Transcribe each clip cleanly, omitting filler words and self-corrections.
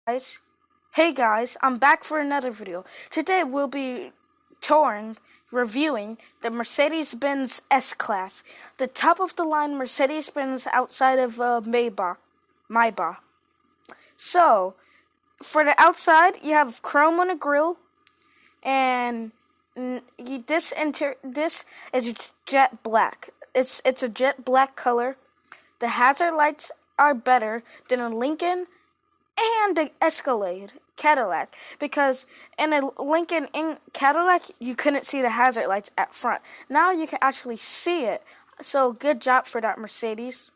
Guys, hey guys, I'm back for another video. Today we'll be touring, reviewing the Mercedes-Benz S-Class, the top of the line Mercedes-Benz outside of Maybach. So, for the outside, you have chrome on the grille, and this is jet black. It's a jet black color. The hazard lights are better than a Lincoln and the Escalade Cadillac, because in a Lincoln Cadillac you couldn't see the hazard lights at front. Now you can actually see it. So good job for that, Mercedes.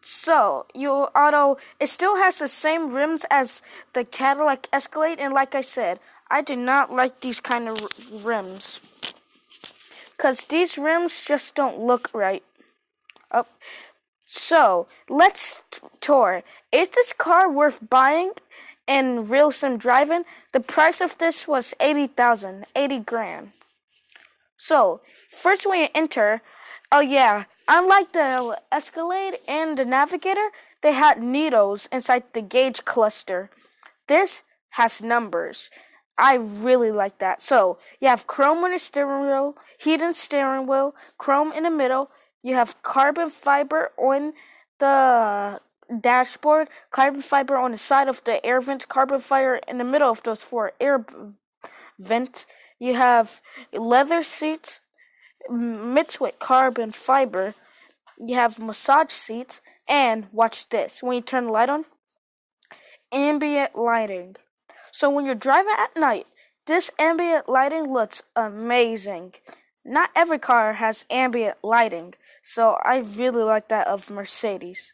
So it still has the same rims as the Cadillac Escalade, and like I said, I do not like these kind of rims, because these rims just don't look right. Oh. So, let's tour. Is this car worth buying and real sim driving? The price of this was 80 grand. So, first when you enter, oh yeah, unlike the Escalade and the Navigator, they had needles inside the gauge cluster. This has numbers. I really like that. So, you have chrome on the steering wheel, heated steering wheel, chrome in the middle. You have carbon fiber on the dashboard, carbon fiber on the side of the air vents, carbon fiber in the middle of those four air vents. You have leather seats mixed with carbon fiber. You have massage seats, and watch this. When you turn the light on, ambient lighting. So when you're driving at night, this ambient lighting looks amazing. Not every car has ambient lighting, so I really like that of Mercedes.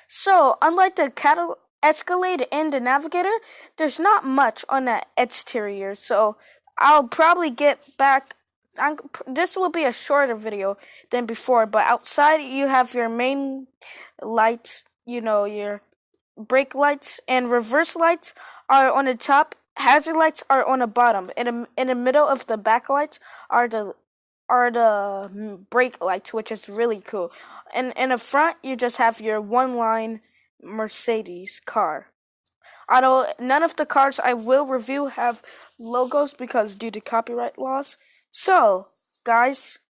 So, unlike the Escalade and the Navigator, there's not much on that exterior, so I'll probably get back. This will be a shorter video than before, but outside you have your main lights, your brake lights and reverse lights are on the top. Hazard lights are on the bottom. In the middle of the backlights are the brake lights, which is really cool. And in the front, you just have your one-line Mercedes car. Although none of the cars I will review have logos because due to copyright laws. So, guys,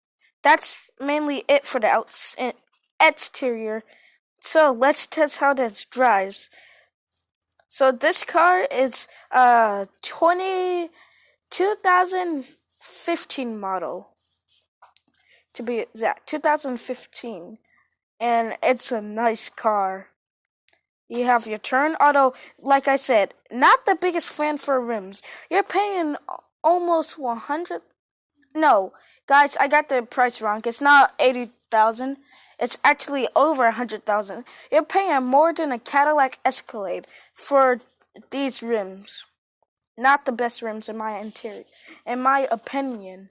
that's mainly it for the exterior. So let's test how this drives. So this car is 2015 model, to be exact, 2015, and it's a nice car. You have your turn, although, like I said, not the biggest fan for rims. You're paying almost 100. No, guys, I got the price wrong. It's not 80,000. It's actually over 100,000. You're paying more than a Cadillac Escalade for these rims. Not the best rims in my opinion.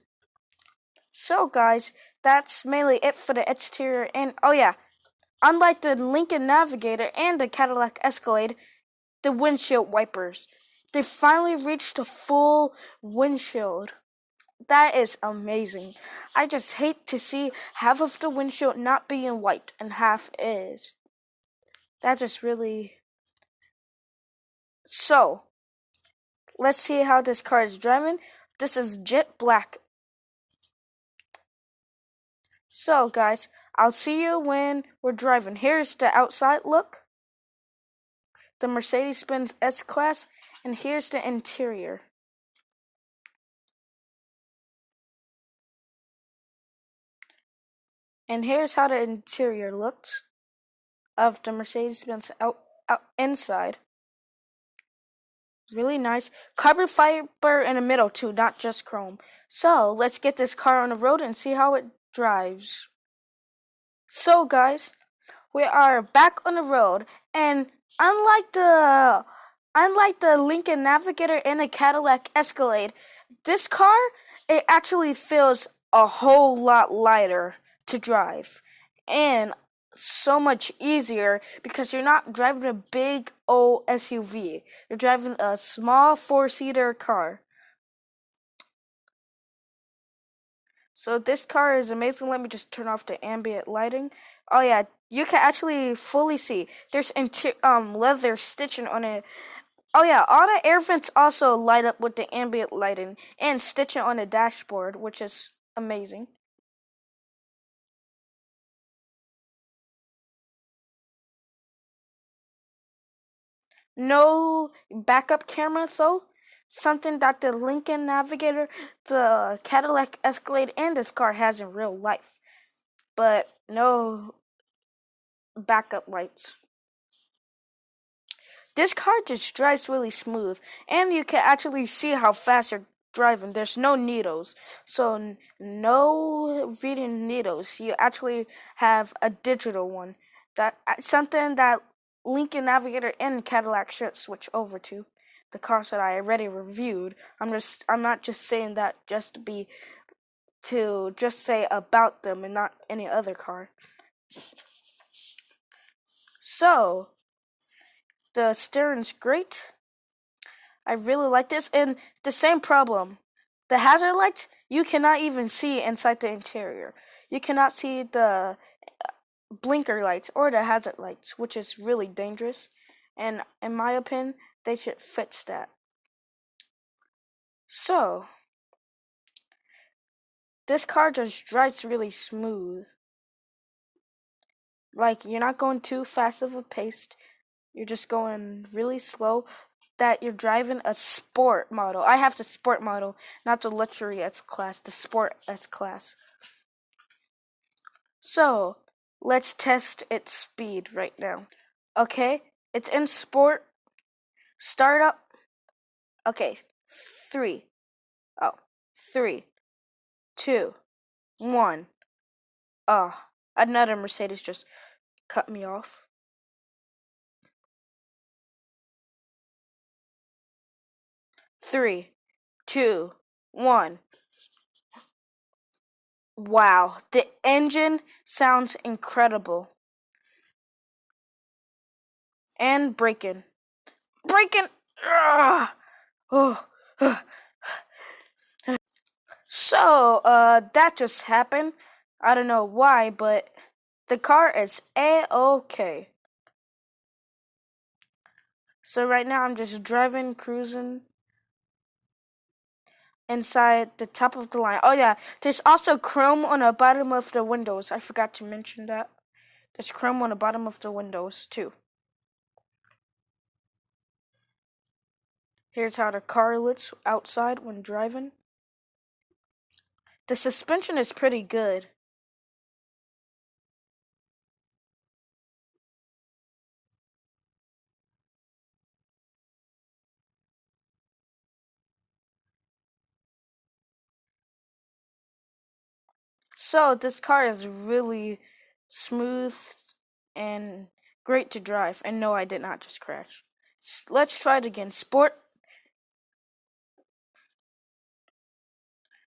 So, guys, that's mainly it for the exterior. And oh yeah, unlike the Lincoln Navigator and the Cadillac Escalade, the windshield wipers, they finally reached a full windshield. That is amazing. I just hate to see half of the windshield not being wiped and half is. That just really. So, let's see how this car is driving. This is jet black. So, guys, I'll see you when we're driving. Here's the outside look, the Mercedes-Benz S-Class, and here's the interior. And here's how the interior looks of the Mercedes-Benz out inside. Really nice. Carbon fiber in the middle too, not just chrome. So let's get this car on the road and see how it drives. So guys, we are back on the road, and unlike the Lincoln Navigator and the Cadillac Escalade, this car, it actually feels a whole lot lighter to drive, and so much easier because you're not driving a big old SUV. You're driving a small four-seater car. So this car is amazing. Let me just turn off the ambient lighting. Oh yeah, you can actually fully see. There's leather stitching on it. Oh yeah, all the air vents also light up with the ambient lighting and stitching on the dashboard, which is amazing. No backup camera though. Something that the Lincoln Navigator, the Cadillac Escalade, and this car has in real life. But no backup lights. This car just drives really smooth, and you can actually see how fast you're driving. There's no needles, so no reading needles. You actually have a digital one. That something that Lincoln Navigator and Cadillac should switch over to. The cars that I already reviewed. I'm not just saying that just to just say about them and not any other car. So the steering's great. I really like this. And the same problem. The hazard lights, you cannot even see inside the interior. You cannot see the blinker lights or the hazard lights, which is really dangerous. And in my opinion, they should fix that. So, this car just drives really smooth. Like, you're not going too fast of a pace. You're just going really slow. That you're driving a sport model. I have the sport model, not the luxury S class, the sport S class. So, let's test its speed right now. Okay, it's in sport. Start up. Okay, three. Oh, three, two, one. Oh, another Mercedes just cut me off. Three, two, one. Wow, the engine sounds incredible. And braking. Braking! Ugh. Oh. So, that just happened. I don't know why, but the car is A-OK. So right now I'm just driving, cruising inside the top of the line. Oh yeah, there's also chrome on the bottom of the windows. I forgot to mention that. There's chrome on the bottom of the windows too. Here's how the car looks outside when driving. The suspension is pretty good. So this car is really smooth and great to drive. And no, I did not just crash. Let's try it again. Sport.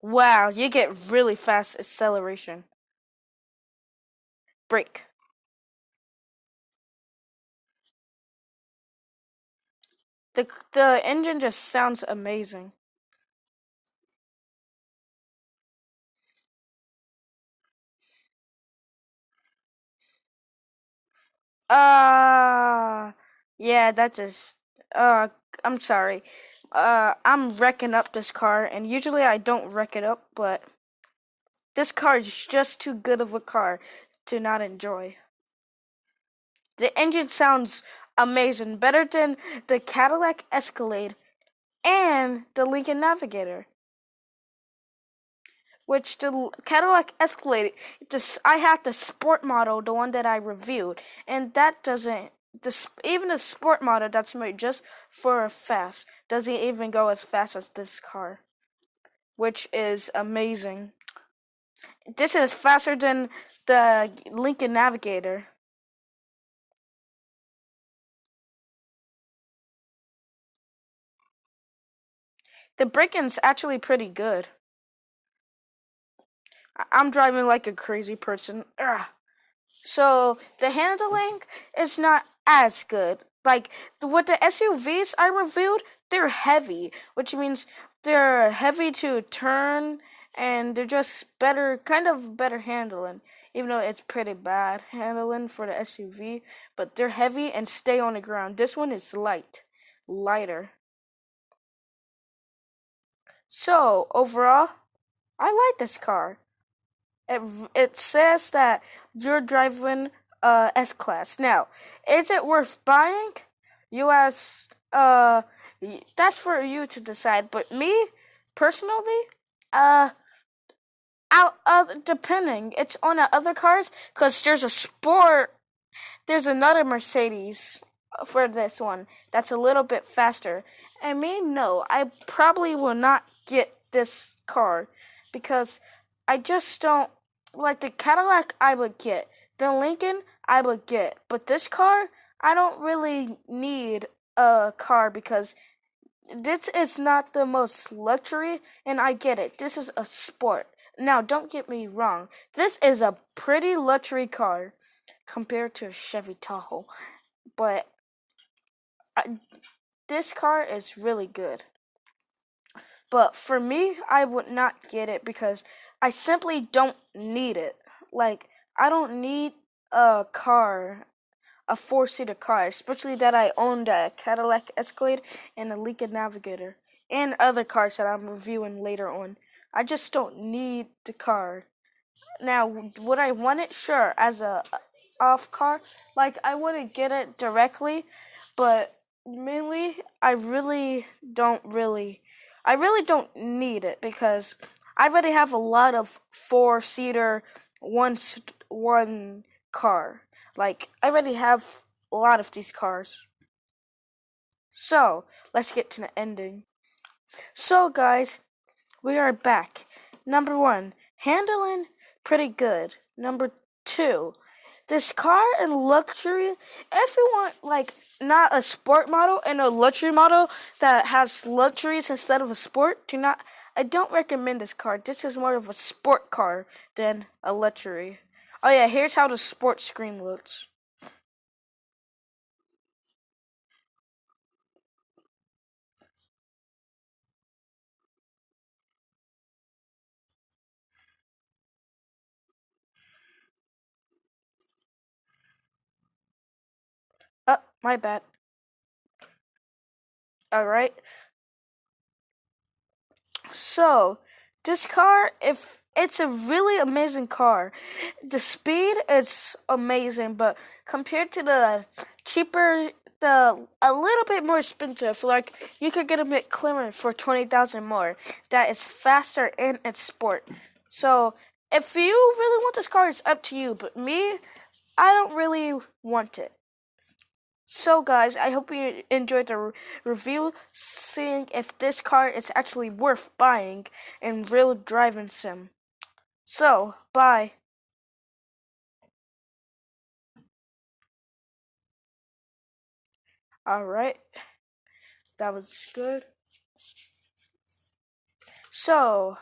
Wow, you get really fast acceleration. Brake. The engine just sounds amazing. Uh yeah, that's just I'm sorry. I'm wrecking up this car and usually I don't wreck it up, but this car is just too good of a car to not enjoy. The engine sounds amazing, better than the Cadillac Escalade and the Lincoln Navigator. Which the Cadillac Escalade, I had the sport model, the one that I reviewed, and that doesn't. Even the sport model that's made just for fast doesn't even go as fast as this car, which is amazing. This is faster than the Lincoln Navigator. The braking's actually pretty good. I'm driving like a crazy person. Ugh. So the handling is not as good. Like with the SUVs I reviewed, they're heavy, which means they're heavy to turn and they're just better, kind of better handling. Even though it's pretty bad handling for the SUV, but they're heavy and stay on the ground. This one is lighter. So overall, I like this car. It it says that you're driving S class. Now, is it worth buying? You ask. That's for you to decide. But me personally, uh, out depending, it's on the other cars because there's a sport. There's another Mercedes for this one that's a little bit faster. I mean, no, I probably will not get this car because I just don't like the Cadillac. I would get the Lincoln. I would get, but this car, I don't really need a car because this is not the most luxury, and I get it. This is a sport. Now, don't get me wrong. This is a pretty luxury car compared to a Chevy Tahoe, but I, this car is really good. But for me, I would not get it because I simply don't need it. Like, I don't need a car, a four-seater car, especially that I own the Cadillac Escalade and the Lincoln Navigator and other cars that I'm reviewing later on. I just don't need the car. Now, would I want it? Sure, as a off car. Like I wouldn't get it directly, but mainly I really don't need it because I already have a lot of four-seater one car. Like I already have a lot of these cars. So, let's get to the ending. So, guys, we are back. Number one, handling pretty good. Number two, this car and luxury. If you want like not a sport model and a luxury model that has luxuries instead of a sport, do not. I don't recommend this car. This is more of a sport car than a luxury. Oh yeah, here's how the sports screen looks. Oh, my bad. All right. So, this car, if it's a really amazing car, the speed is amazing, but compared to the cheaper, the a little bit more expensive, like you could get a McLaren for 20,000 more. That is faster and it's sport. So, if you really want this car, it's up to you. But me, I don't really want it. So, guys, I hope you enjoyed the review, seeing if this car is actually worth buying in real driving sim. So, bye. Alright, that was good. So,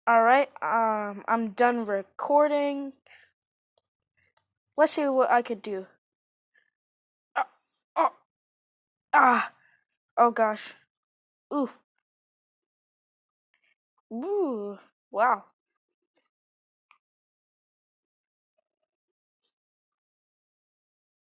alright, I'm done recording. Let's see what I could do. Uh, oh, ah, oh gosh. Ooh, ooh, wow.